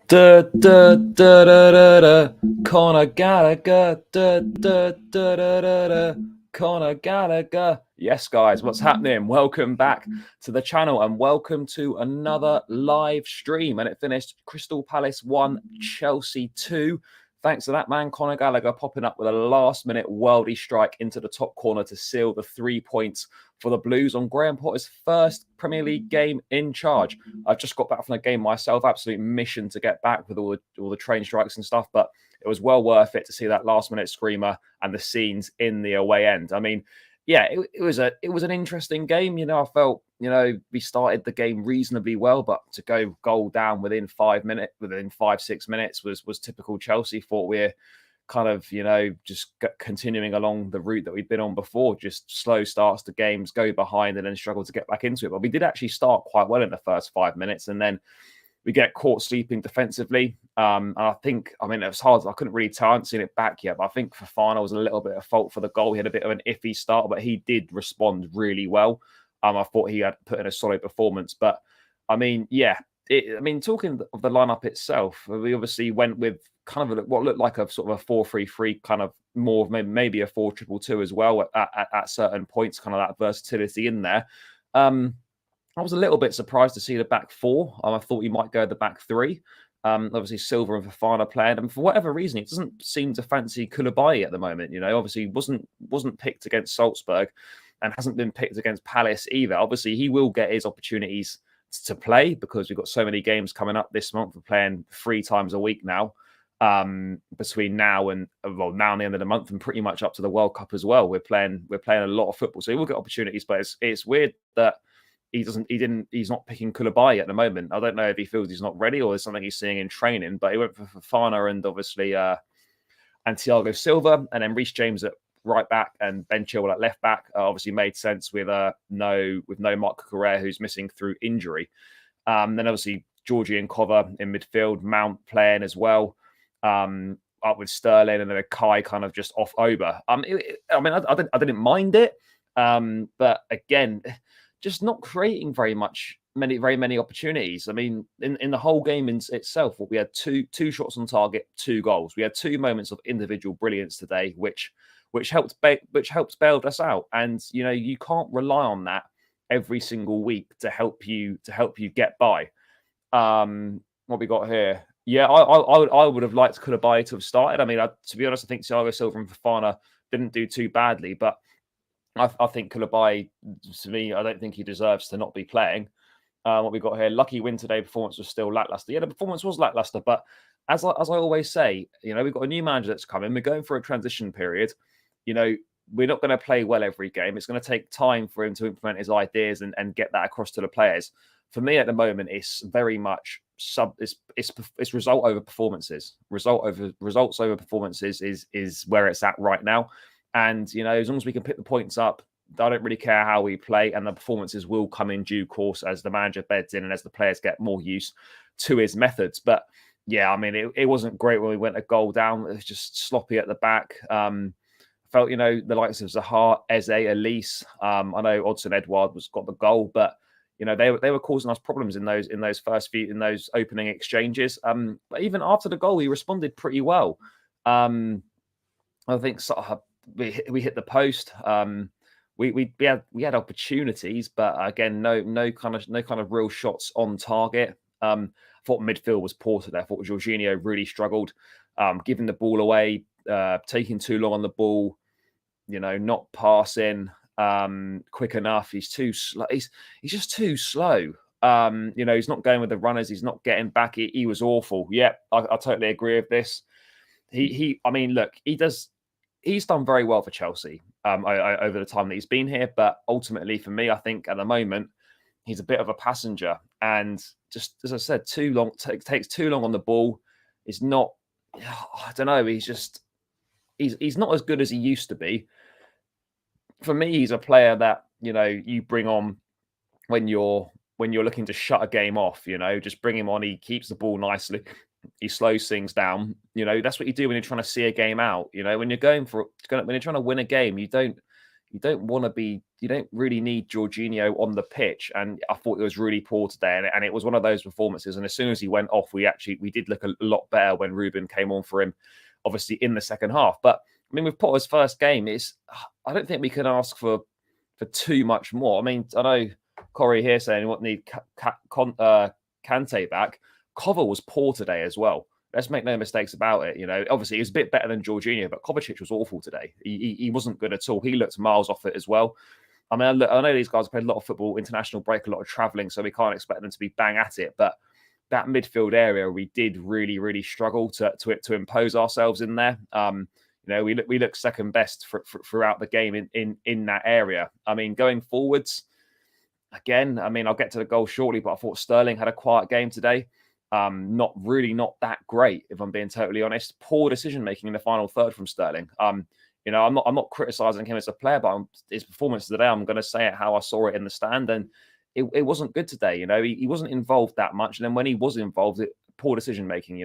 Da da da da da da. Conor Gallagher. Da da da da da da. Conor Gallagher. Yes, guys, what's happening? Welcome back to the channel and welcome to another live stream. And it finished Crystal Palace 1, Chelsea 2. Thanks to that man, Conor Gallagher, popping up with a last-minute worldy strike into the top corner to seal the 3 points for the Blues on Graham Potter's first Premier League game in charge. I've just got back from the game myself, absolute mission to get back with all the train strikes and stuff, but it was well worth it to see that last-minute screamer and the scenes in the away end. I mean, yeah, it was an interesting game. I felt we started the game reasonably well, but to go goal down within 5-6 minutes was typical Chelsea. Thought we're kind of just continuing along the route that we've been on before, just slow starts to games, go behind, and then struggle to get back into it. But we did actually start quite well in the first 5 minutes, and then we get caught sleeping defensively. And I think, it was hard. I couldn't really tell. I haven't seen it back yet, but I think Fofana was a little bit of fault for the goal. He had a bit of an iffy start, but he did respond really well. I thought he had put in a solid performance. But, talking of the lineup itself, we obviously went with kind of what looked like a sort of a 4-3-3, kind of more of maybe a 4-2-2 as well at certain points, kind of that versatility in there. I was a little bit surprised to see the back four. I thought he might go the back three. Obviously, Silva and Fofana playing, and for whatever reason, he doesn't seem to fancy Koulibaly at the moment. Obviously, wasn't picked against Salzburg, and hasn't been picked against Palace either. Obviously, he will get his opportunities to play because we've got so many games coming up this month. We're playing 3 times a week now, between now and the end of the month, and pretty much up to the World Cup as well. We're playing a lot of football, so he will get opportunities. But it's weird that he's not picking Koulibaly at the moment. I don't know if he feels he's not ready or there's something he's seeing in training, but he went for Fofana and obviously and Thiago Silva, and then Reece James at right back and Ben Chilwell at left back. Obviously made sense with no Marc Cucurella, who's missing through injury. Then obviously Georgie and Cover in midfield, Mount playing as well, up with Sterling, and then a Kai kind of just off over. I didn't mind it, but again, just not creating very many opportunities. I mean, in the whole game itself, we had two shots on target, 2 goals. We had 2 moments of individual brilliance today, which helped bailed us out. And you can't rely on that every single week to help you get by. What we got here? Yeah, I would have liked Koulibaly to have started. To be honest, I think Thiago Silva and Fofana didn't do too badly, but I think Koulibaly, to me, I don't think he deserves to not be playing. What we got here, lucky win today. Performance was still lackluster. Yeah, the performance was lackluster, but as I always say, we've got a new manager that's coming. We're going for a transition period. We're not going to play well every game. It's going to take time for him to implement his ideas and get that across to the players. For me, at the moment, it's very much it's result over performances. Results over performances is where it's at right now. And, as long as we can pick the points up, I don't really care how we play, and the performances will come in due course as the manager beds in and as the players get more used to his methods. But yeah, it wasn't great when we went a goal down. It was just sloppy at the back. Felt, the likes of Zaha, Eze, Elise. I know Odsonne Edouard got the goal, but they were causing us problems in those opening exchanges. But even after the goal, he responded pretty well. I think we hit the post. We had opportunities, but again, no kind of real shots on target. I thought midfield was poor today. I thought Jorginho really struggled, giving the ball away, taking too long on the ball, not passing quick enough. He's too slow. He's just too slow. He's not going with the runners. He's not getting back. He was awful. Yeah, I totally agree with this. He's done very well for Chelsea over the time that he's been here. But ultimately, for me, I think at the moment, he's a bit of a passenger. And just as I said, too long takes too long on the ball. It's not, I don't know. He's not as good as he used to be. For me, he's a player that, you bring on when you're looking to shut a game off, just bring him on. He keeps the ball nicely. He slows things down. That's what you do when you're trying to see a game out. When you're trying to win a game, you don't you don't really need Jorginho on the pitch. And I thought it was really poor today. And it was one of those performances. And as soon as he went off, we did look a lot better when Ruben came on for him, obviously in the second half. But I mean, with Potter's first game, I don't think we can ask for too much more. I mean, I know Corey here saying what need Kante back. Cover was poor today as well. Let's make no mistakes about it. Obviously he was a bit better than Jorginho, but Kovacic was awful today. He wasn't good at all. He looked miles off it as well. I mean, I know these guys played a lot of football, international break, a lot of travelling, so we can't expect them to be bang at it. But that midfield area, we did really, really struggle to impose ourselves in there. We look second best throughout the game in that area. I mean, going forwards, again, I mean, I'll get to the goal shortly, but I thought Sterling had a quiet game today. Not that great, if I'm being totally honest. Poor decision making in the final third from Sterling. I'm not criticizing him as a player, but his performance today, I'm going to say it how I saw it in the stand, and it wasn't good today. He wasn't involved that much, and then when he was involved, poor decision making.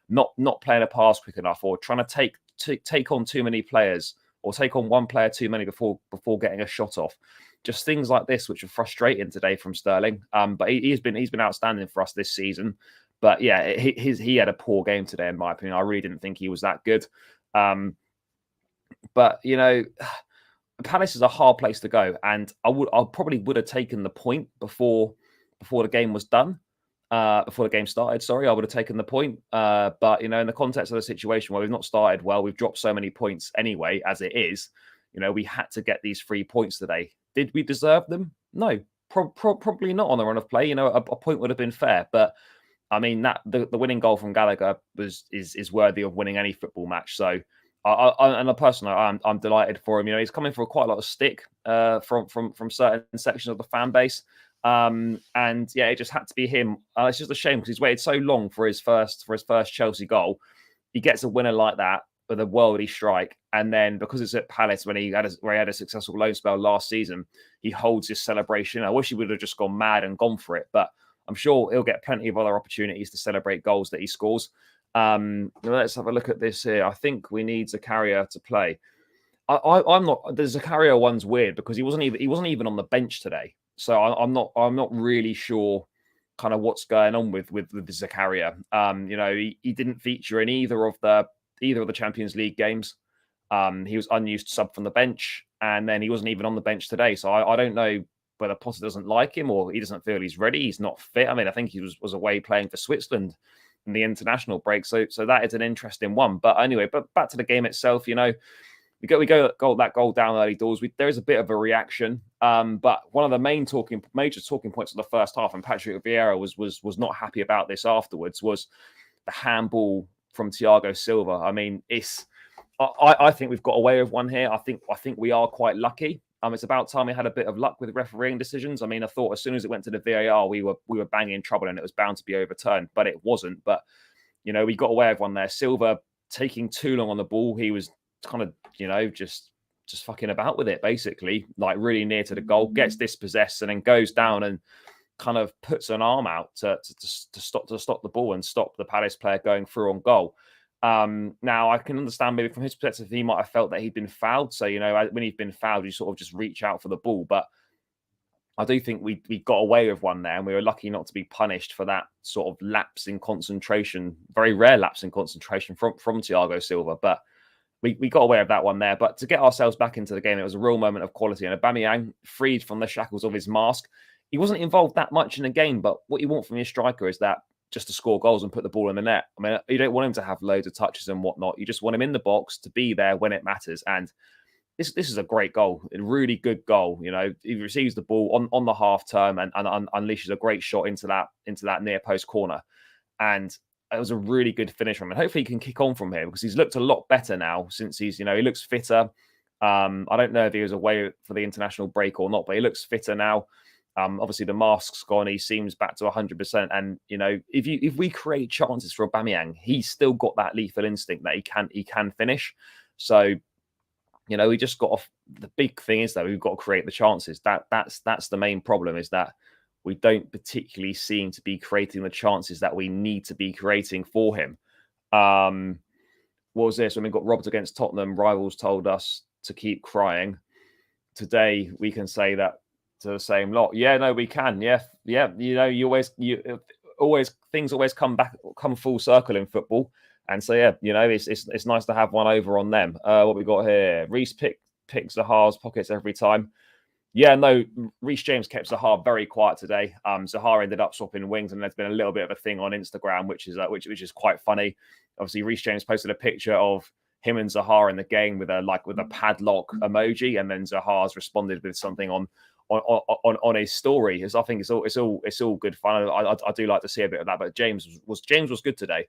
Not playing a pass quick enough, or trying to take on too many players, or take on one player too many before getting a shot off. Just things like this, which are frustrating today from Sterling. But he's been outstanding for us this season. But yeah, he had a poor game today, in my opinion. I really didn't think he was that good. But Palace is a hard place to go, and I probably would have taken the point before the game was done. Before the game started, sorry, I would have taken the point. But in the context of the situation where we've not started well, we've dropped so many points anyway, as it is. We had to get these 3 points today. Did we deserve them? No, probably not on the run of play. A point would have been fair, but I mean that the winning goal from Gallagher is worthy of winning any football match. So, I'm delighted for him. He's coming for quite a lot of stick from certain sections of the fan base. And yeah, it just had to be him. It's just a shame because he's waited so long for his first Chelsea goal. He gets a winner like that with a worldy strike, and then because it's at Palace where he had a successful loan spell last season, he holds his celebration. I wish he would have just gone mad and gone for it, but I'm sure he'll get plenty of other opportunities to celebrate goals that he scores. Let's have a look at this here. I think we need Zakaria to play. I'm not. The Zakaria one's weird because he wasn't even on the bench today, so I'm not really sure kind of what's going on with Zakaria. He didn't feature in either of the Champions League games. He was unused sub from the bench, and then he wasn't even on the bench today. So I don't know whether Potter doesn't like him or he doesn't feel he's ready. He's not fit. I mean, I think he was away playing for Switzerland in the international break. So that is an interesting one. But anyway, but back to the game itself, we go that goal down early doors. There is a bit of a reaction. But one of the major talking points of the first half, and Patrick Vieira was not happy about this afterwards, was the handball from Thiago Silva. I mean, I think we've got away with one here. I think we are quite lucky. It's about time we had a bit of luck with refereeing decisions. I mean, I thought as soon as it went to the VAR, we were banging trouble and it was bound to be overturned, but it wasn't. But we got away with one there. Silva taking too long on the ball. He was kind of just fucking about with it, basically, like really near to the goal. Gets dispossessed and then goes down and kind of puts an arm out to stop the ball and stop the Palace player going through on goal. Now I can understand maybe from his perspective, he might have felt that he'd been fouled. So, when he's been fouled, you sort of just reach out for the ball. But I do think we got away with one there and we were lucky not to be punished for that sort of lapse in concentration, very rare lapse in concentration from Thiago Silva. But we got away with that one there. But to get ourselves back into the game, it was a real moment of quality. And Aubameyang, freed from the shackles of his mask, he wasn't involved that much in the game. But what you want from your striker is that just to score goals and put the ball in the net. I mean, you don't want him to have loads of touches and whatnot. You just want him in the box to be there when it matters. And this is a great goal, a really good goal. He receives the ball on the half term and unleashes a great shot into that near post corner. And it was a really good finish from him. And hopefully he can kick on from here because he's looked a lot better now since he looks fitter. I don't know if he was away for the international break or not, but he looks fitter now. Obviously the mask's gone. He seems back to 100%. And if we create chances for Aubameyang, he's still got that lethal instinct that he can finish. So we just got off. The big thing is that we've got to create the chances. That's the main problem, is that we don't particularly seem to be creating the chances that we need to be creating for him. What was this? When we got robbed against Tottenham, rivals told us to keep crying. today we can say that to the same lot. Yeah, no, we can. Yeah. You always things always come full circle in football. And so it's nice to have one over on them. What we got here? Reece picks Zaha's pockets every time. Yeah, no, Reece James kept Zaha very quiet today. Zaha ended up swapping wings, and there's been a little bit of a thing on Instagram, which is quite funny. Obviously, Reece James posted a picture of him and Zaha in the game with a padlock emoji, and then Zaha's responded with something on his story. I think it's all good fun. I do like to see a bit of that, but James was good today.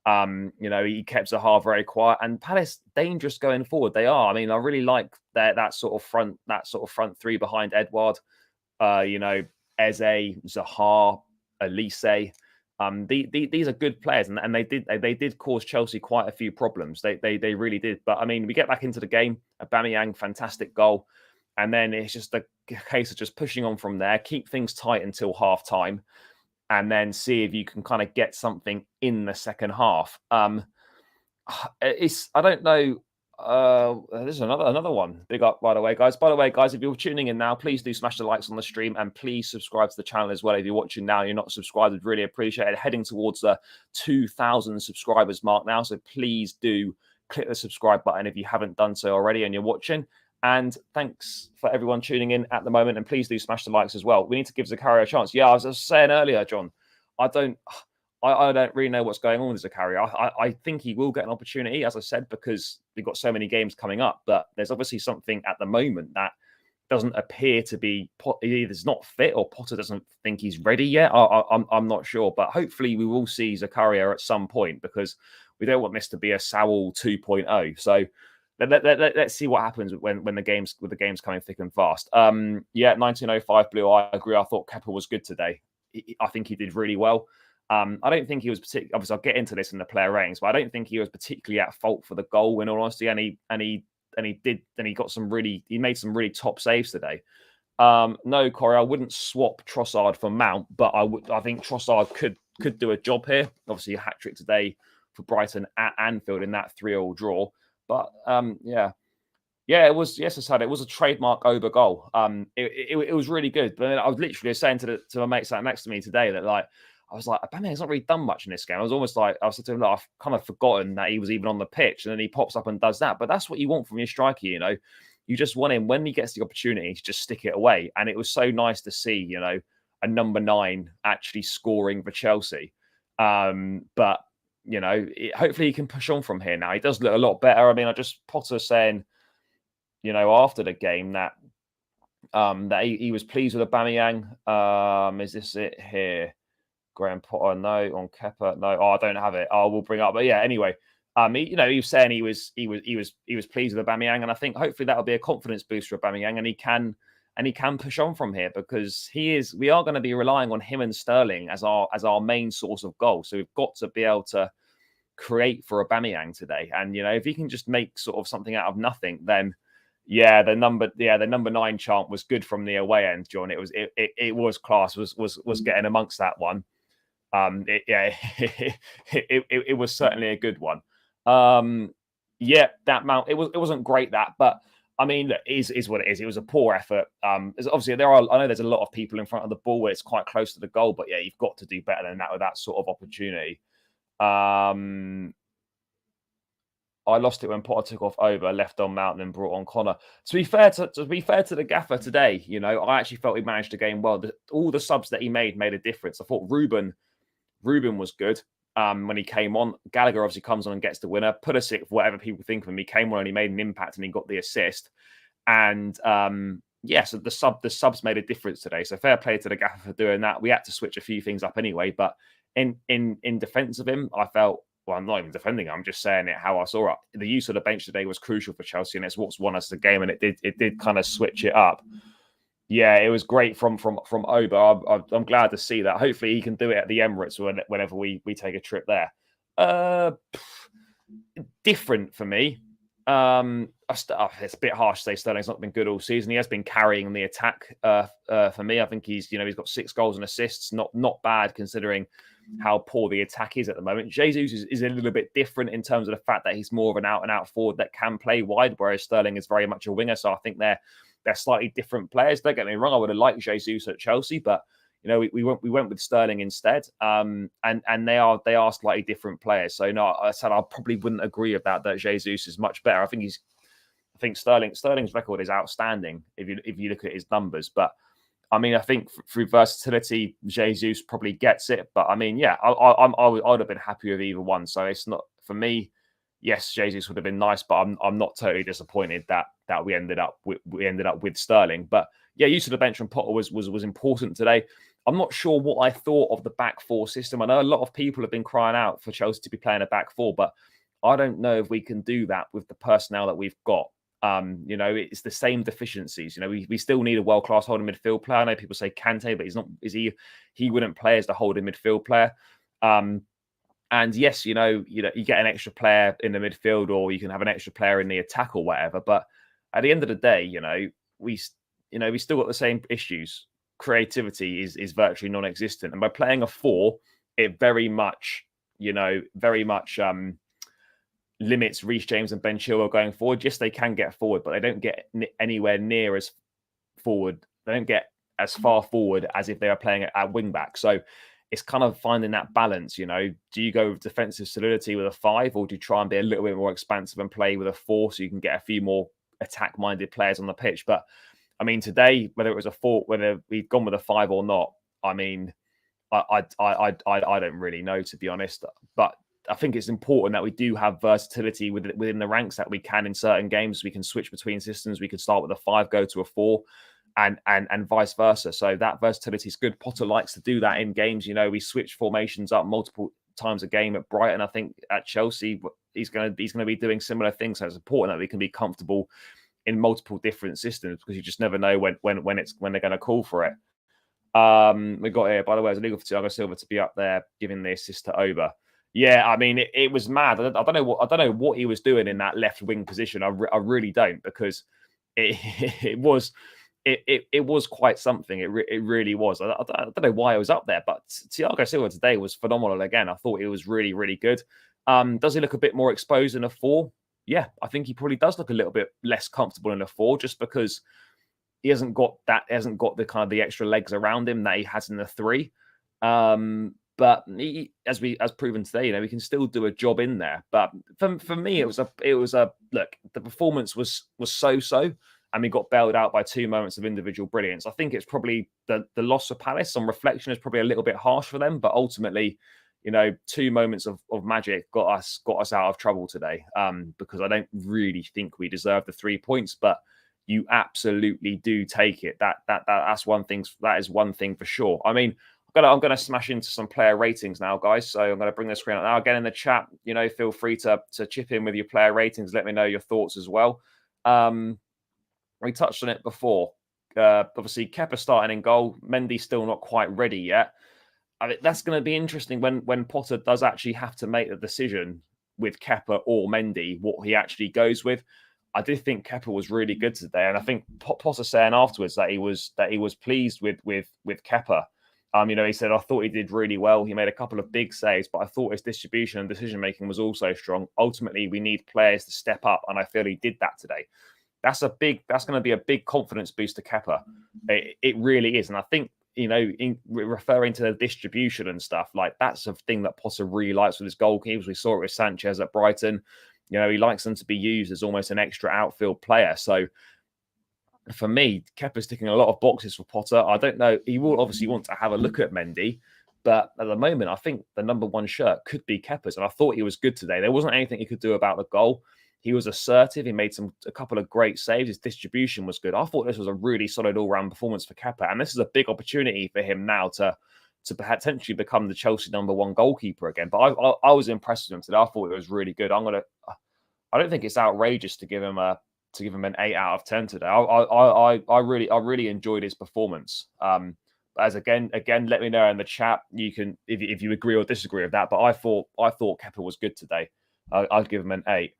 He kept Zaha very quiet, and Palace dangerous going forward. They are. I mean, I really like that sort of front three behind Edouard. Eze, Zaha, Elise. These are good players, and they did cause Chelsea quite a few problems. They really did. But I mean, we get back into the game. Aubameyang, fantastic goal, and then it's just a case of just pushing on from there. Keep things tight until half time, and then see if you can kind of get something in the second half. I don't know. This is another one. Big up, by the way, guys. By the way, guys, if you're tuning in now, please do smash the likes on the stream, and please subscribe to the channel as well. If you're watching now, you're not subscribed, I'd really appreciate it. Heading towards the 2,000 subscribers mark now, so please do click the subscribe button if you haven't done so already and you're watching. And thanks for everyone tuning in at the moment. And please do smash the likes as well. We need to give Zakaria a chance. Yeah, I was just saying earlier, John, I don't really know what's going on with Zakaria. I think he will get an opportunity, as I said, because we've got so many games coming up. But there's obviously something at the moment that doesn't appear to be either is not fit or Potter doesn't think he's ready yet. I'm not sure. But hopefully we will see Zakaria at some point, because we don't want this to be a Sowell 2.0. So let's see what happens when the game's coming thick and fast. 1905 Blue. I agree. I thought Kepa was good today. I think he did really well. I don't think he was particularly. Obviously, I'll get into this in the player ratings, but I don't think he was particularly at fault for the goal. In all honesty, and he made some really top saves today. No, Corey, I wouldn't swap Trossard for Mount, but I think Trossard could do a job here. Obviously, a hat trick today for Brighton at Anfield in that 3-3 draw. But it was it was a trademark Oba goal. It was really good. But then I was literally saying to my mate sat next to me today that I was like, Aubameyang's not really done much in this game. I was almost like, I said to him, I've kind of forgotten that he was even on the pitch, and then he pops up and does that. But that's what you want from your striker, you know. You just want him, when he gets the opportunity, to just stick it away. And it was so nice to see, you know, a number 9 actually scoring for Chelsea. But you know, hopefully he can push on from here now. He does look a lot better. I mean, Potter saying, you know, after the game that he was pleased with Aubameyang. Is this it here? Graham Potter, no. On Kepa, no. Oh, I don't have it. We'll bring it up. But yeah, anyway, he was saying he was pleased with Aubameyang, and I think hopefully that'll be a confidence boost for Aubameyang, and he can push on from here, because we are going to be relying on him and Sterling as our main source of goal. So we've got to be able to create for Aubameyang today. And you know, if he can just make sort of something out of nothing, then the number 9 chant was good from the away end, John. It was class. Was getting amongst that one. It was certainly a good one. That Mount, it wasn't great, but I mean, look, is what it is. It was a poor effort. Obviously I know there's a lot of people in front of the ball where it's quite close to the goal, but yeah, you've got to do better than that with that sort of opportunity. I lost it when Potter took off over, left on Mount, and then brought on Conor. To be fair to the gaffer today, you know, I actually felt he managed the game well. All the subs that he made a difference. I thought Ruben was good when he came on. Gallagher obviously comes on and gets the winner. Pulisic, whatever people think of him, he came on and he made an impact and he got the assist. And so the subs made a difference today. So fair play to the gaffer for doing that. We had to switch a few things up anyway, but in defence of him, I felt, well, I'm not even defending him, I'm just saying it how I saw it. The use of the bench today was crucial for Chelsea, and it's what's won us the game, and it did kind of switch it up. Yeah, it was great from Oba. I'm glad to see that. Hopefully he can do it at the Emirates whenever we take a trip there. Different for me. It's a bit harsh to say Sterling's not been good all season. He has been carrying the attack for me. I think he's got 6 goals and assists. Not bad considering how poor the attack is at the moment. Jesus is a little bit different in terms of the fact that he's more of an out-and-out forward that can play wide, whereas Sterling is very much a winger. So I think they're they're slightly different players. Don't get me wrong, I would have liked Jesus at Chelsea, but we went with Sterling instead. And they are slightly different players. So no, I said I probably wouldn't agree about that. Jesus is much better. I think Sterling's record is outstanding if you look at his numbers. But I mean, I think through versatility, Jesus probably gets it. But I mean, yeah, I would have been happy with either one. So it's not for me. Yes, Jesus would have been nice, but I'm not totally disappointed that we ended up with Sterling. But yeah, use of the bench from Potter was important today. I'm not sure what I thought of the back four system. I know a lot of people have been crying out for Chelsea to be playing a back four, but I don't know if we can do that with the personnel that we've got. It's the same deficiencies. We still need a world-class holding midfield player. I know people say Kante, but he's not. He wouldn't play as the holding midfield player. And yes, you get an extra player in the midfield, or you can have an extra player in the attack or whatever. But at the end of the day, we still got the same issues. Creativity is virtually non-existent, and by playing a four, it very much limits Reece James and Ben Chilwell going forward. Yes, they can get forward, but they don't get anywhere near as forward. They don't get as far forward as if they are playing at wing back. So it's kind of finding that balance. Do you go with defensive solidity with a 5, or do you try and be a little bit more expansive and play with a 4 so you can get a few more attack-minded players on the pitch? But I mean, today, whether it was a 4, whether we've gone with a 5 or not, I mean, I don't really know, to be honest. But I think it's important that we do have versatility within the ranks, that we can in certain games. We can switch between systems. We could start with a 5, go to a 4, and vice versa. So that versatility is good. Potter likes to do that in games. We switch formations up multiple times a game at Brighton. I think at Chelsea, he's going to be doing similar things. So it's important that we can be comfortable in multiple different systems, because you just never know when they're going to call for it. We got here, by the way, it's illegal for Thiago Silva to be up there giving the assist to Oba. Yeah, I mean, it was mad. I don't know what he was doing in that left wing position. I really don't, because it was quite something. It really was. I don't know why I was up there, but Thiago Silva today was phenomenal again. I thought it was really, really good. Does he look a bit more exposed in a 4? Yeah, I think he probably does look a little bit less comfortable in a 4, just because he hasn't got the kind of the extra legs around him that he has in the 3. But he, as proven today, we can still do a job in there. But for me, it was a look. The performance was so, and we got bailed out by 2 moments of individual brilliance. I think it's probably the loss of Palace on reflection is probably a little bit harsh for them, but ultimately, 2 moments of magic got us out of trouble today. Because I don't really think we deserve the 3 points, but you absolutely do take it. That's one thing. That is one thing for sure. I mean, I'm going to smash into some player ratings now, guys. So I'm going to bring the screen up now. Again, in the chat, feel free to chip in with your player ratings. Let me know your thoughts as well. We touched on it before. Obviously, Kepa starting in goal. Mendy still not quite ready yet. I mean, that's going to be interesting when Potter does actually have to make the decision with Kepa or Mendy, what he actually goes with. I did think Kepa was really good today, and I think Potter saying afterwards that he was pleased with Kepa. He said, I thought he did really well. He made a couple of big saves, but I thought his distribution and decision-making was also strong. Ultimately, we need players to step up, and I feel he did that today. That's going to be a big confidence boost to Kepa. It really is. And I think, in referring to the distribution and stuff, like that's a thing that Potter really likes with his goalkeepers. We saw it with Sanchez at Brighton. He likes them to be used as almost an extra outfield player. So for me, Kepa's ticking a lot of boxes for Potter. I don't know. He will obviously want to have a look at Mendy, but at the moment, I think the number 1 shirt could be Kepa's. And I thought he was good today. There wasn't anything he could do about the goal. He was assertive. He made a couple of great saves. His distribution was good. I thought this was a really solid all-round performance for Kepa. And this is a big opportunity for him now to potentially become the Chelsea number 1 goalkeeper again. But I was impressed with him today. I thought it was really good. I don't think it's outrageous to give him an 8 out of 10 today. I really enjoyed his performance. As again, let me know in the chat. You can if you agree or disagree with that. But I thought Kepa was good today. I'd give him an 8.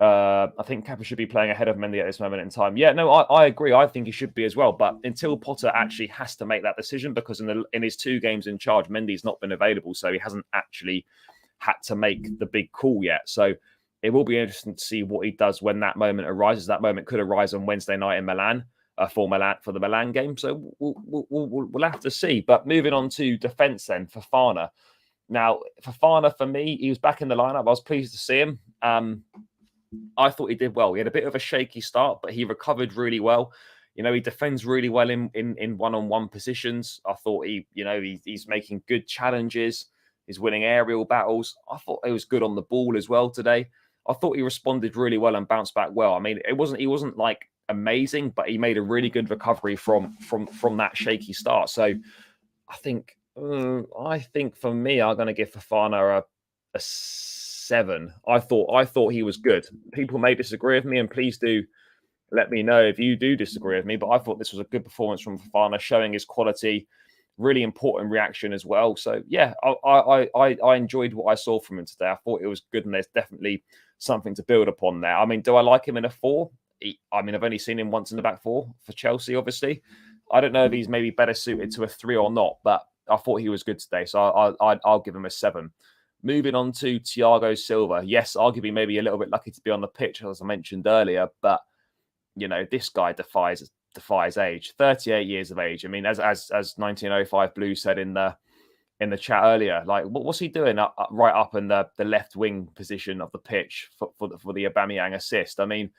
I think Kepa should be playing ahead of Mendy at this moment in time. Yeah, no, I agree. I think he should be as well. But until Potter actually has to make that decision, because in his 2 games in charge, Mendy's not been available, so he hasn't actually had to make the big call yet. So it will be interesting to see what he does when that moment arises. That moment could arise on Wednesday night in Milan. for the Milan game. So we'll have to see. But moving on to defence then, Fofana. Now, Fofana, for me, he was back in the lineup. I was pleased to see him. I thought he did well. He had a bit of a shaky start, but he recovered really well. He defends really well in one-on-one positions. I thought he's making good challenges. He's winning aerial battles. I thought he was good on the ball as well today. I thought he responded really well and bounced back well. I mean, he wasn't like amazing, but he made a really good recovery from that shaky start. So I think for me, I'm going to give Fofana a 7. I thought he was good. People may disagree with me, and please do let me know if you do disagree with me. But I thought this was a good performance from Fofana, showing his quality. Really important reaction as well. So yeah, I enjoyed what I saw from him today. I thought it was good, and there's definitely something to build upon there. I mean, do I like him in a 4? I've only seen him once in the back 4 for Chelsea, obviously. I don't know if he's maybe better suited to a 3 or not, but I thought he was good today. So I'll give him a 7. Moving on to Thiago Silva. Yes, arguably maybe a little bit lucky to be on the pitch, as I mentioned earlier, but this guy defies age. 38 years of age. I mean, as 1905 Blue said in the chat earlier, like what's he doing right up in the left wing position of the pitch for the Aubameyang assist? I mean,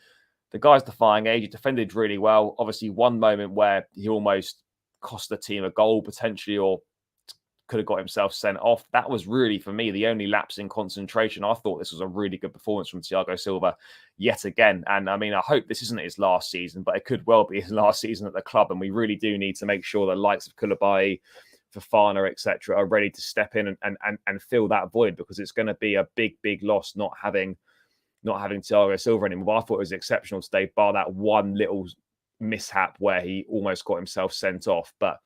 the guy's defying age. He defended really well. Obviously, one moment where he almost cost the team a goal potentially, or could have got himself sent off. That was really, for me, the only lapse in concentration. I thought this was a really good performance from Thiago Silva yet again. And I mean, I hope this isn't his last season, but it could well be his last season at the club. And we really do need to make sure the likes of Koulibaly, Fofana, etc., are ready to step in and fill that void, because it's going to be a big loss not having Thiago Silva anymore. But I thought it was exceptional today, bar that one little mishap where he almost got himself sent off. But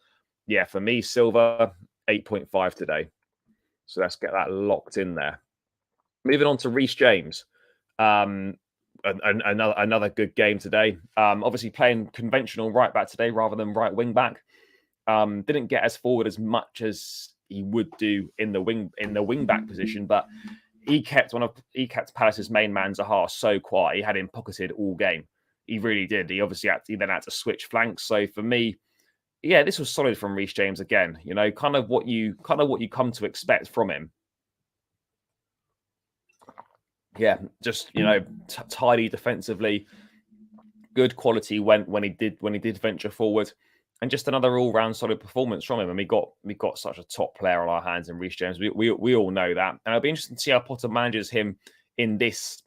yeah, for me, Silva, 8.5 today. So let's get that locked in there. Moving on to Reece James. Another good game today. Obviously playing conventional right back today rather than right wing back. Didn't get as forward as much as he would do in the wing back position, but he kept Palace's main man Zaha so quiet. He had him pocketed all game. He really did. He obviously then had to switch flanks. So for me, yeah, this was solid from Reece James again. Kind of what you come to expect from him. Yeah, just tidy defensively, good quality when he did venture forward, and just another all-round solid performance from him. And we got such a top player on our hands in Reece James. We all know that, and it'll be interesting to see how Potter manages him in this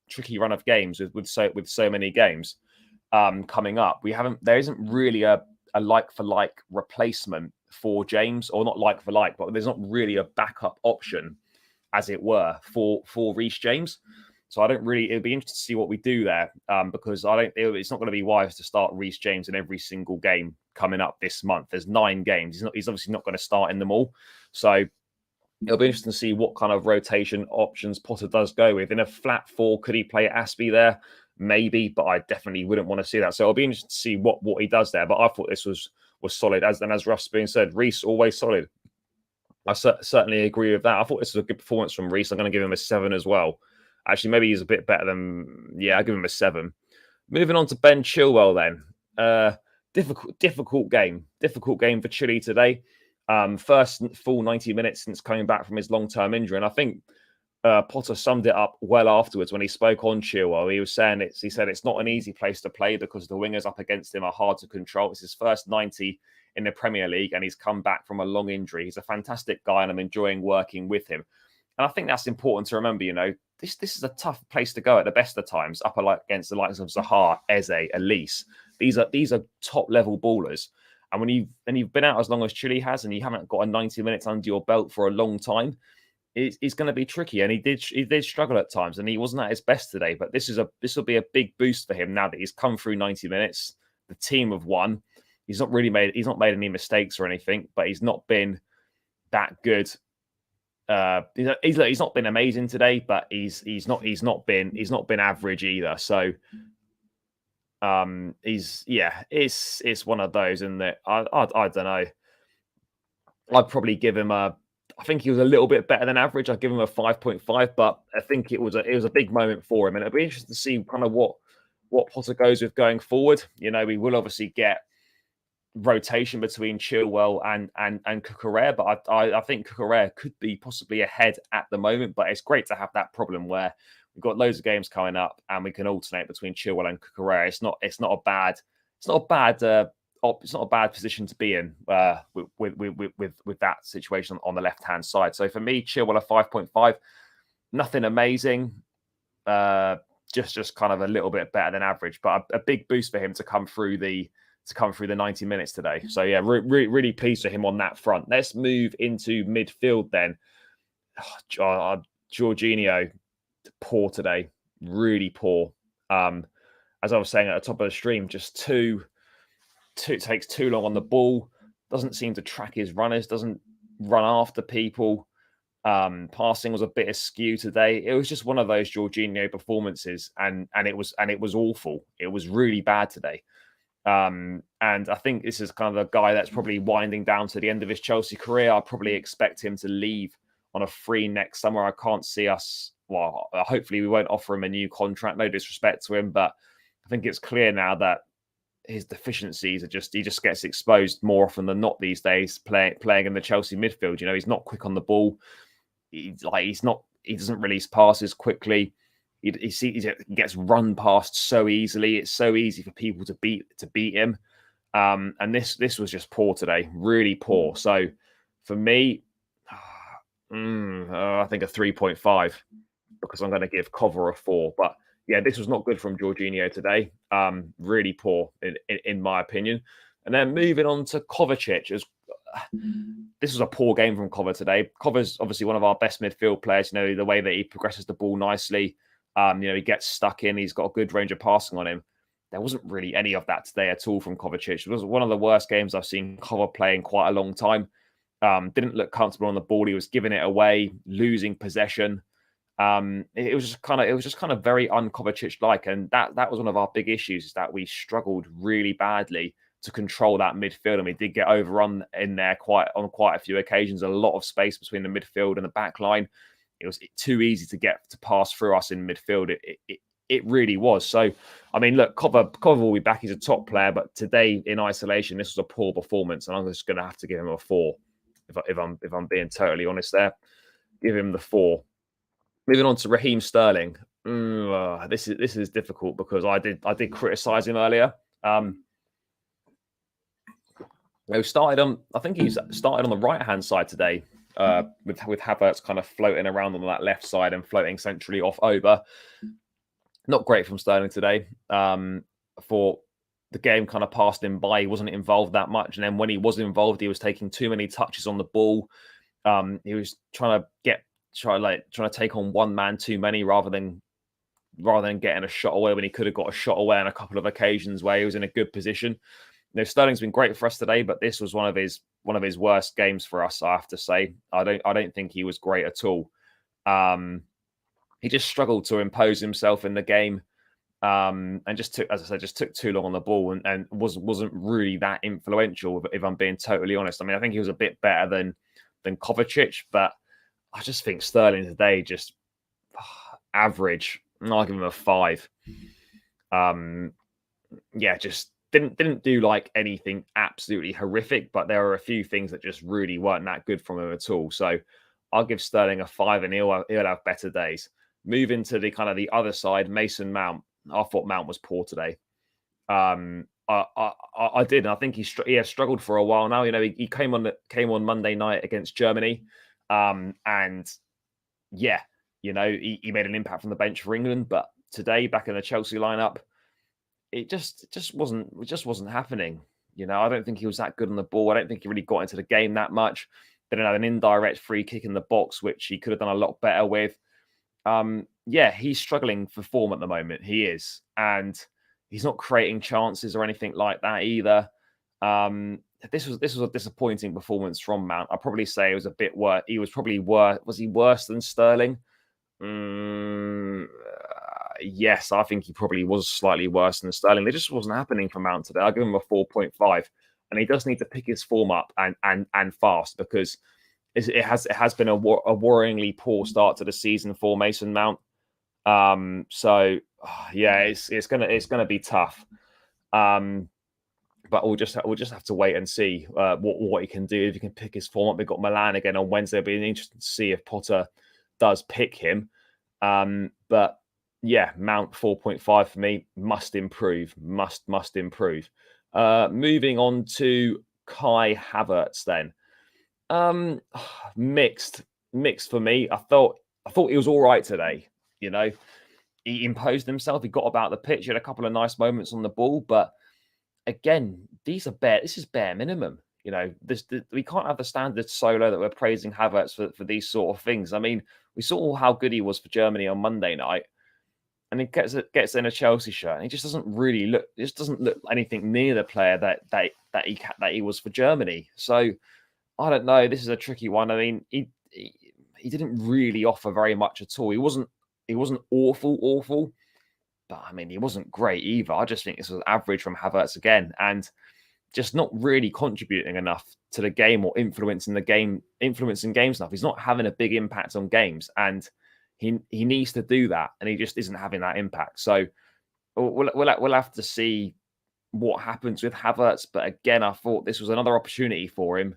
tricky run of games with so many games coming up. There isn't really a like for like replacement for James, or not like for like, but there's not really a backup option, as it were, for Reece James. So it'll be interesting to see what we do there, because it's not going to be wise to start Reece James in every single game coming up this month. There's 9 games. He's obviously not going to start in them all. So it'll be interesting to see what kind of rotation options Potter does go with. In a flat 4, could he play Aspie there? Maybe, but I definitely wouldn't want to see that. So it'll be interesting to see what he does there. But I thought this was solid. As Rough Spoon said, Reece always solid. I certainly agree with that. I thought this was a good performance from Reece. I'm going to give him a 7 as well. Actually, maybe he's a bit better than... Yeah, I'll give him a 7. Moving on to Ben Chilwell then. Difficult game. Difficult game for Chile today. First full 90 minutes since coming back from his long-term injury. And I think Potter summed it up well afterwards when he spoke on Chilwell. He was saying he said it's not an easy place to play because the wingers up against him are hard to control. It's his first 90 in the Premier League, and he's come back from a long injury. He's a fantastic guy, and I'm enjoying working with him. And I think that's important to remember. This is a tough place to go at the best of times, up against the likes of Zaha, Eze, Elise. These are top level ballers. And when you've been out as long as Chile has, and you haven't got a 90 minutes under your belt for a long time, it's going to be tricky. And he did struggle at times, and he wasn't at his best today. But this will be a big boost for him now that he's come through 90 minutes. The team have won. He's not made any mistakes or anything, but he's not been that good. He's not been amazing today, but he's not been average either. So it's one of those, and that I don't know. I'd probably give him I think he was a little bit better than average. I'd give him a 5.5, but I think it was a big moment for him, and it'll be interesting to see kind of what what Potter goes with going forward. We will obviously get rotation between Chilwell and Cucurella, but I think Cucurella could be possibly ahead at the moment. But it's great to have that problem where we've got loads of games coming up and we can alternate between Chilwell and Cucurella. It's not a bad position to be in with that situation on the left hand side. So for me, Chilwell a 5.5, nothing amazing, just kind of a little bit better than average, but a big boost for him to come through the 90 minutes today. So yeah, really pleased for him on that front. Let's move into midfield then. Jorginho, poor today, really poor. As I was saying at the top of the stream, just takes too long on the ball, doesn't seem to track his runners, doesn't run after people. Passing was a bit askew today. It was just one of those Jorginho performances, and it was awful. It was really bad today. And I think this is kind of a guy that's probably winding down to the end of his Chelsea career. I probably expect him to leave on a free next summer. I can't see us. Well, hopefully we won't offer him a new contract. No disrespect to him, but I think it's clear now that his deficiencies he just gets exposed more often than not these days. Playing in the Chelsea midfield, he's not quick on the ball. He doesn't release passes quickly. He gets run past so easily. It's so easy for people to beat him. And this was just poor today, really poor. So for me, I think a 3.5 because I'm going to give Cover a 4. But yeah, this was not good from Jorginho today. Really poor in my opinion. And then moving on to Kovacic, this was a poor game from Cover today. Cover's obviously one of our best midfield players. The way that he progresses the ball nicely. He gets stuck in. He's got a good range of passing on him. There wasn't really any of that today at all from Kovacic. It was one of the worst games I've seen Cover play in quite a long time. Didn't look comfortable on the ball. He was giving it away, losing possession. It was just kind of very un-Kovacic-like, and that was one of our big issues, is that we struggled really badly to control that midfield, and we did get overrun in there on quite a few occasions. A lot of space between the midfield and the back line. It was too easy to pass through us in midfield. It really was. So, I mean, look, Cover will be back. He's a top player, but today in isolation, this was a poor performance, and I'm just going to have to give him a 4 if I'm being totally honest there. Give him the 4. Moving on to Raheem Sterling. This is difficult because I did criticise him earlier. I think he started on the right hand side today. With Havertz kind of floating around on that left side and floating centrally off over. Not great from Sterling today. For the game kind of passed him by. He wasn't involved that much. And then when he was involved, he was taking too many touches on the ball. He was trying to take on one man too many rather than getting a shot away when he could have got a shot away on a couple of occasions where he was in a good position. Sterling's been great for us today, but this was one of his worst games for us, I have to say. I don't think he was great at all. He just struggled to impose himself in the game, and just took too long on the ball and wasn't really that influential, if I'm being totally honest. I mean, I think he was a bit better than Kovacic, but I just think Sterling today just average. I'll give him a 5. Just didn't do like anything absolutely horrific, but there are a few things that just really weren't that good from him at all. So I'll give Sterling a 5, and he'll have better days. Moving to the kind of the other side, Mason Mount. I thought Mount was poor today. I did. And I think he has struggled for a while now. He came on Monday night against Germany, and yeah, he made an impact from the bench for England. But today, back in the Chelsea lineup, it just wasn't happening. I don't think he was that good on the ball. I don't think he really got into the game that much. Then had an indirect free kick in the box, which he could have done a lot better with. He's struggling for form at the moment. He is, and he's not creating chances or anything like that either. This was a disappointing performance from Mount. I'd probably say it was a bit worse. He was probably worse. Was he worse than Sterling? Yes, I think he probably was slightly worse than Sterling. It just wasn't happening for Mount today. I'll give him a 4.5, and he does need to pick his form up and fast, because it has been a worryingly poor start to the season for Mason Mount. So yeah, it's gonna be tough. But we'll just have to wait and see what he can do. If he can pick his form up, we've got Milan again on Wednesday. It'll be interesting to see if Potter does pick him. But yeah, Mount 4.5 for me, must improve, must improve. Moving on to Kai Havertz then. Um, mixed, mixed for me. I thought he was all right today. You know, he imposed himself. He got about the pitch. He had a couple of nice moments on the ball, but again, this is bare minimum. You know, we can't have the standard solo that we're praising Havertz for these sort of things. I mean, we saw how good he was for Germany on Monday night, and he gets in a Chelsea shirt, and he just doesn't really look. It just doesn't look anything near the player that he was for Germany. So I don't know. This is a tricky one. I mean, he didn't really offer very much at all. He wasn't awful, but I mean, he wasn't great either. I just think this was average from Havertz again, and just not really contributing enough to the game or influencing games enough. He's not having a big impact on games, and he needs to do that, and he just isn't having that impact. So we'll have to see what happens with Havertz. But again, I thought this was another opportunity for him,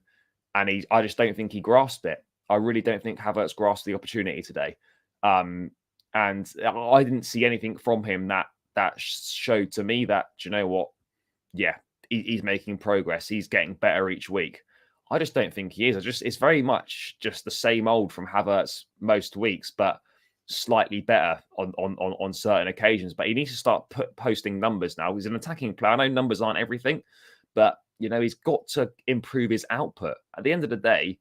and I just don't think he grasped it. I really don't think Havertz grasped the opportunity today. And I didn't see anything from him that showed to me that, do you know what? Yeah, he's making progress. He's getting better each week. I just don't think he is. It's very much just the same old from Havertz most weeks, but slightly better on certain occasions. But he needs to start posting numbers now. He's an attacking player. I know numbers aren't everything, but you know he's got to improve his output. At the end of the day,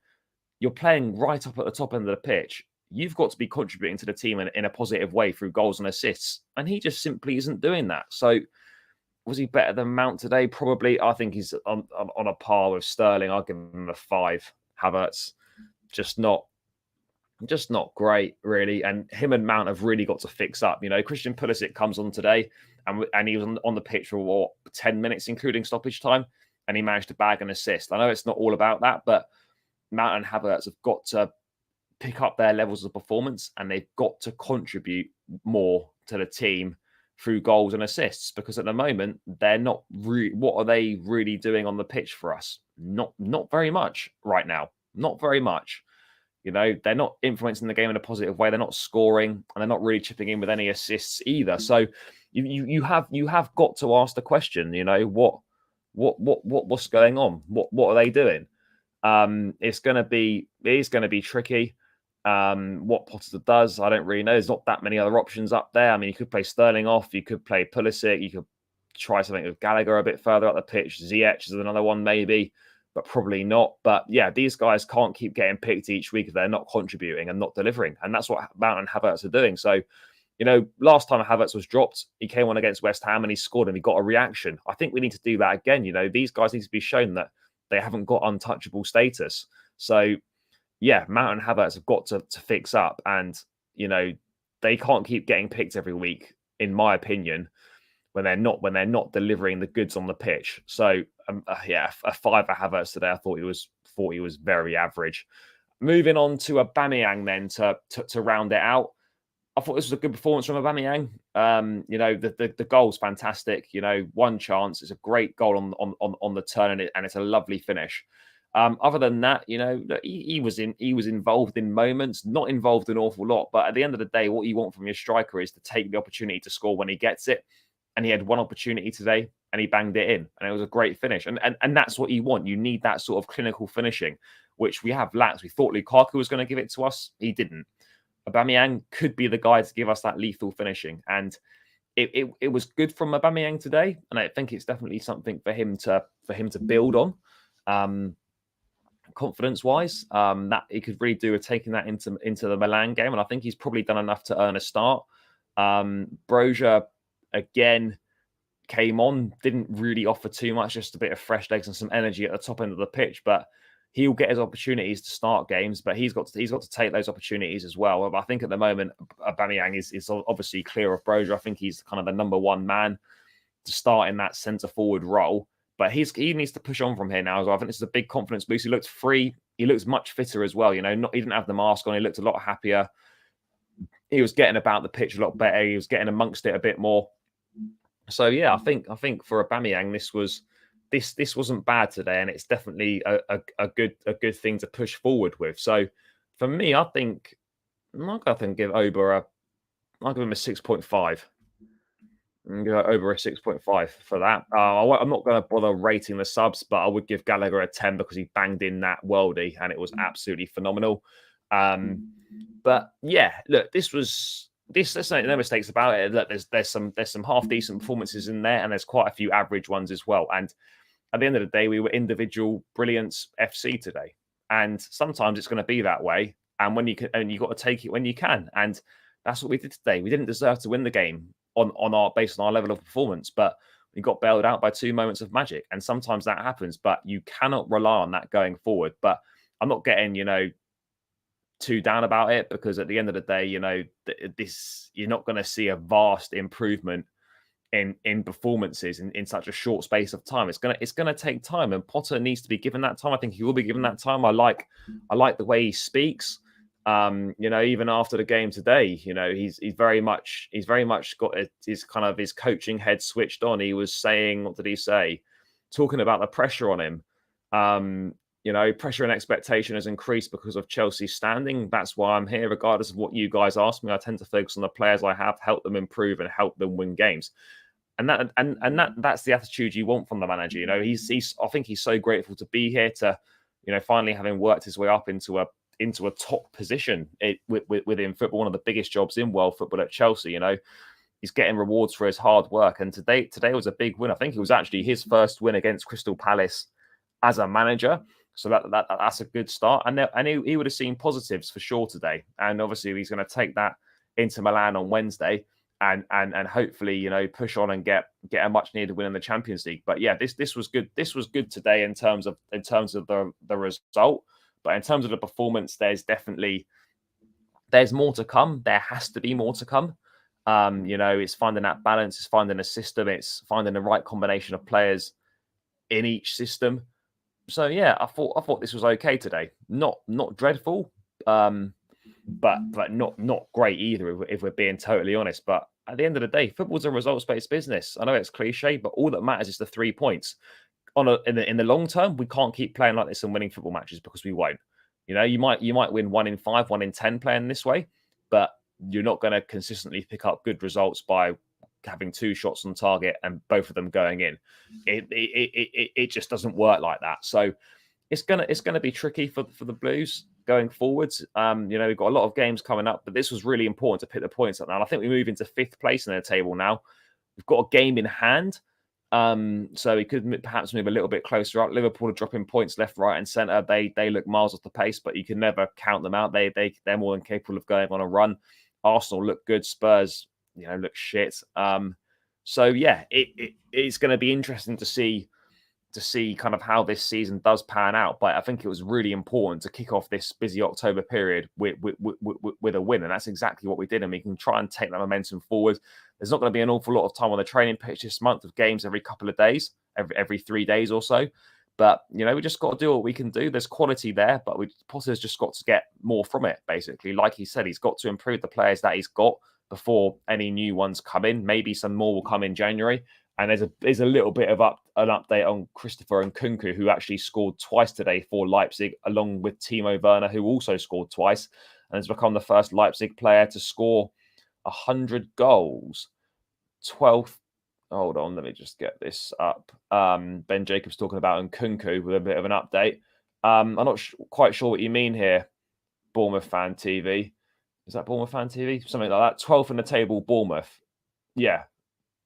you're playing right up at the top end of the pitch. You've got to be contributing to the team in a positive way through goals and assists. And he just simply isn't doing that. So was he better than Mount today? Probably. I think he's on a par with Sterling. I'll give him a 5. Havertz, just not great, really. And him and Mount have really got to fix up. You know, Christian Pulisic comes on today and he was on the pitch for 10 minutes, including stoppage time, and he managed to bag an assist. I know it's not all about that, but Mount and Havertz have got to pick up their levels of performance, and they've got to contribute more to the team through goals and assists, because at the moment they're not really. What are they really doing on the pitch for us? Not very much right now. Not very much. You know, they're not influencing the game in a positive way. They're not scoring, and they're not really chipping in with any assists either. So you have got to ask the question. You know, what's going on? What are they doing? It is going to be tricky. What Potter does, I don't really know. There's not that many other options up there. I mean, you could play Sterling off, you could play Pulisic, you could try something with Gallagher a bit further up the pitch. Ziyech is another one, maybe, but probably not. But yeah, these guys can't keep getting picked each week if they're not contributing and not delivering. And that's what Mount and Havertz are doing. So, you know, last time Havertz was dropped, he came on against West Ham and he scored and he got a reaction. I think we need to do that again. You know, these guys need to be shown that they haven't got untouchable status. So, yeah, Mount and Havertz have got to fix up, and you know they can't keep getting picked every week, in my opinion, when they're not delivering the goods on the pitch. So yeah, a 5 for Havertz today. I thought he was very average. Moving on to Aubameyang then to round it out. I thought this was a good performance from Aubameyang. You know, the goal's fantastic. You know, one chance. It's a great goal on the turn, and it's a lovely finish. Other than that, you know, he was involved in moments, not involved an awful lot. But at the end of the day, what you want from your striker is to take the opportunity to score when he gets it. And he had one opportunity today, and he banged it in, and it was a great finish. And that's what you want. You need that sort of clinical finishing, which we have lacked. We thought Lukaku was going to give it to us. He didn't. Aubameyang could be the guy to give us that lethal finishing, and it was good from Aubameyang today, and I think it's definitely something for him to build on. Confidence wise, that he could really do with taking that into the Milan game, and I think he's probably done enough to earn a start. Brozier again came on, didn't really offer too much, just a bit of fresh legs and some energy at the top end of the pitch, but he'll get his opportunities to start games, but he's got to take those opportunities as well. But I think at the moment, Aubameyang is obviously clear of Brozier. I think he's kind of the number one man to start in that centre forward role. But he needs to push on from here now as well. I think this is a big confidence boost. He looks free. He looks much fitter as well. You know, he didn't have the mask on. He looked a lot happier. he was getting about the pitch a lot better. He was getting amongst it a bit more. So yeah, I think for Aubameyang, this wasn't bad today, and it's definitely a good thing to push forward with. So for me, I think I'm not going to give I'll give him a 6.5. And go over a 6.5 for that. I'm not going to bother rating the subs, but I would give Gallagher a 10 because he banged in that worldie and it was absolutely phenomenal. But yeah, look, there's no mistakes about it. Look, there's some half decent performances in there, and there's quite a few average ones as well. And at the end of the day, we were individual brilliance FC today, and sometimes it's going to be that way. And when you can, and you got to take it when you can, and that's what we did today. We didn't deserve to win the game based on our level of performance, but we got bailed out by 2 moments of magic, and sometimes that happens. But you cannot rely on that going forward. But I'm not getting too down about it, because at the end of the day, you're not going to see a vast improvement in performances in such a short space of time. It's gonna take time, and Potter needs to be given that time. I think he will be given that time. I like the way he speaks. Even after the game today, he's very much got his coaching head switched on. He was saying, what did he say? Talking about the pressure on him. Pressure and expectation has increased because of Chelsea's standing. That's why I'm here, regardless of what you guys ask me. I tend to focus on the players I have, help them improve and help them win games. And that's the attitude you want from the manager. I think he's so grateful to be here, to finally having worked his way up into a top position within football, one of the biggest jobs in world football at Chelsea. He's getting rewards for his hard work, and today was a big win. I think it was actually his first win against Crystal Palace as a manager, so that's a good start. And he would have seen positives for sure today, and obviously he's going to take that into Milan on Wednesday, and hopefully push on and get a much needed win in the Champions League. But yeah, this was good. This was good today in terms of the result. But in terms of the performance, there's more to come. There has to be more to come. It's finding that balance, it's finding a system, it's finding the right combination of players in each system. So yeah, I thought this was okay today. Not dreadful, but not great either, if we're being totally honest. But at the end of the day, football's a results-based business. I know it's cliche, but all that matters is the 3 points. In the long term, we can't keep playing like this and winning football matches, because we won't. You might win 1 in 5, 1 in 10 playing this way, but you're not going to consistently pick up good results by having 2 shots on target and both of them going in. It just doesn't work like that. So it's gonna be tricky for the Blues going forwards. We've got a lot of games coming up, but this was really important to pick the points up now. And I think we move into 5th place in the table now. We've got a game in hand. So we could perhaps move a little bit closer up. Liverpool are dropping points left, right, and centre. They look miles off the pace, but you can never count them out. They're more than capable of going on a run. Arsenal look good. Spurs, look shit. So yeah, it's going to be interesting to see kind of how this season does pan out. But I think it was really important to kick off this busy October period with a win, and that's exactly what we did. And we can try and take that momentum forward. There's not going to be an awful lot of time on the training pitch this month, of games every couple of days, every 3 days or so. But we just got to do what we can do. There's quality there, but Potter's just got to get more from it. Basically, like he said, he's got to improve the players that he's got before any new ones come in. Maybe some more will come in January. And there's a little bit of an update on Christopher Nkunku, who actually scored twice today for Leipzig, along with Timo Werner, who also scored twice, and has become the first Leipzig player to score 100 goals. 12th. Hold on, let me just get this up. Ben Jacobs talking about Nkunku with a bit of an update. I'm not quite sure what you mean here, Bournemouth Fan TV. Is that Bournemouth Fan TV? Something like that. 12th in the table, Bournemouth. Yeah.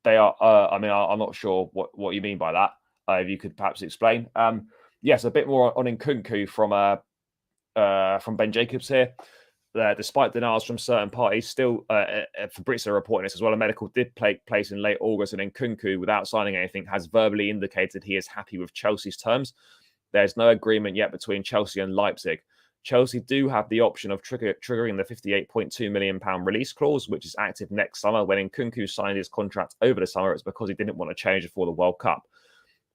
They are. I'm not sure what you mean by that. If you could perhaps explain. Yes, a bit more on Nkunku from Ben Jacobs here. Despite denials from certain parties, still Fabrizio reporting this as well. A medical did take place in late August, and Nkunku, without signing anything, has verbally indicated he is happy with Chelsea's terms. There's no agreement yet between Chelsea and Leipzig. Chelsea do have the option of triggering the £58.2 million release clause, which is active next summer. When Nkunku signed his contract over the summer, it's because he didn't want to change before the World Cup.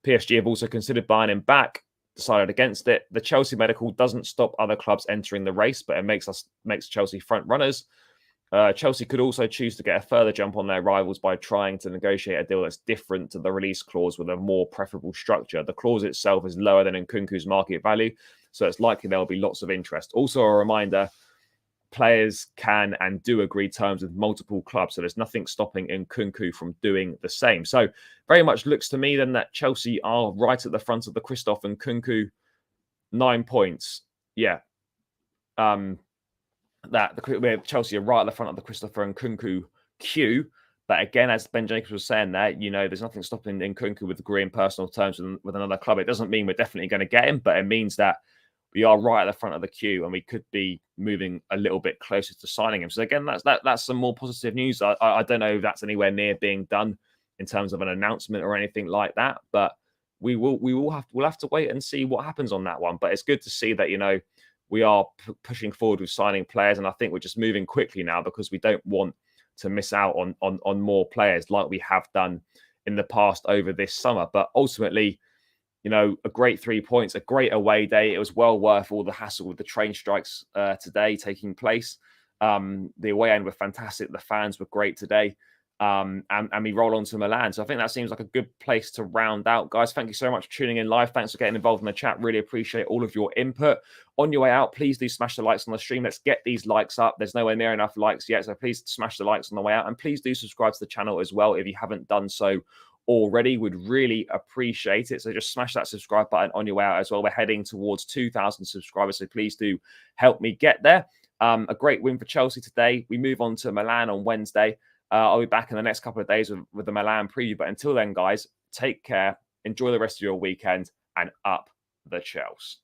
PSG have also considered buying him back, decided against it. The Chelsea medical doesn't stop other clubs entering the race, but it makes Chelsea front runners. Chelsea could also choose to get a further jump on their rivals by trying to negotiate a deal that's different to the release clause with a more preferable structure. The clause itself is lower than Nkunku's market value, so it's likely there will be lots of interest. Also, a reminder, players can and do agree terms with multiple clubs, so there's nothing stopping Nkunku from doing the same. So very much looks to me then that Chelsea are right at the front of the Christoph Nkunku 9 points. Yeah. That Chelsea are right at the front of the Christopher Nkunku queue. But again, as Ben Jacobs was saying there, there's nothing stopping Nkunku with agreeing personal terms with another club. It doesn't mean we're definitely going to get him, but it means that we are right at the front of the queue and we could be moving a little bit closer to signing him. So again, that's some more positive news. I don't know if that's anywhere near being done in terms of an announcement or anything like that, but we'll have to wait and see what happens on that one. But it's good to see that we are pushing forward with signing players, and I think we're just moving quickly now because we don't want to miss out on more players like we have done in the past over this summer. But ultimately, a great 3 points, a great away day. It was well worth all the hassle with the train strikes today taking place. The away end were fantastic. The fans were great today. And we roll on to Milan. So I think that seems like a good place to round out. Guys, thank you so much for tuning in live. Thanks for getting involved in the chat. Really appreciate all of your input. On your way out, please do smash the likes on the stream. Let's get these likes up. There's nowhere near enough likes yet, so please smash the likes on the way out. And please do subscribe to the channel as well if you haven't done so already. Would really appreciate it. So just smash that subscribe button on your way out as well. We're heading towards 2,000 subscribers, so please do help me get there. A great win for Chelsea today. We move on to Milan on Wednesday. I'll be back in the next couple of days with the Milan preview. But until then, guys, take care. Enjoy the rest of your weekend and up the Chelsea.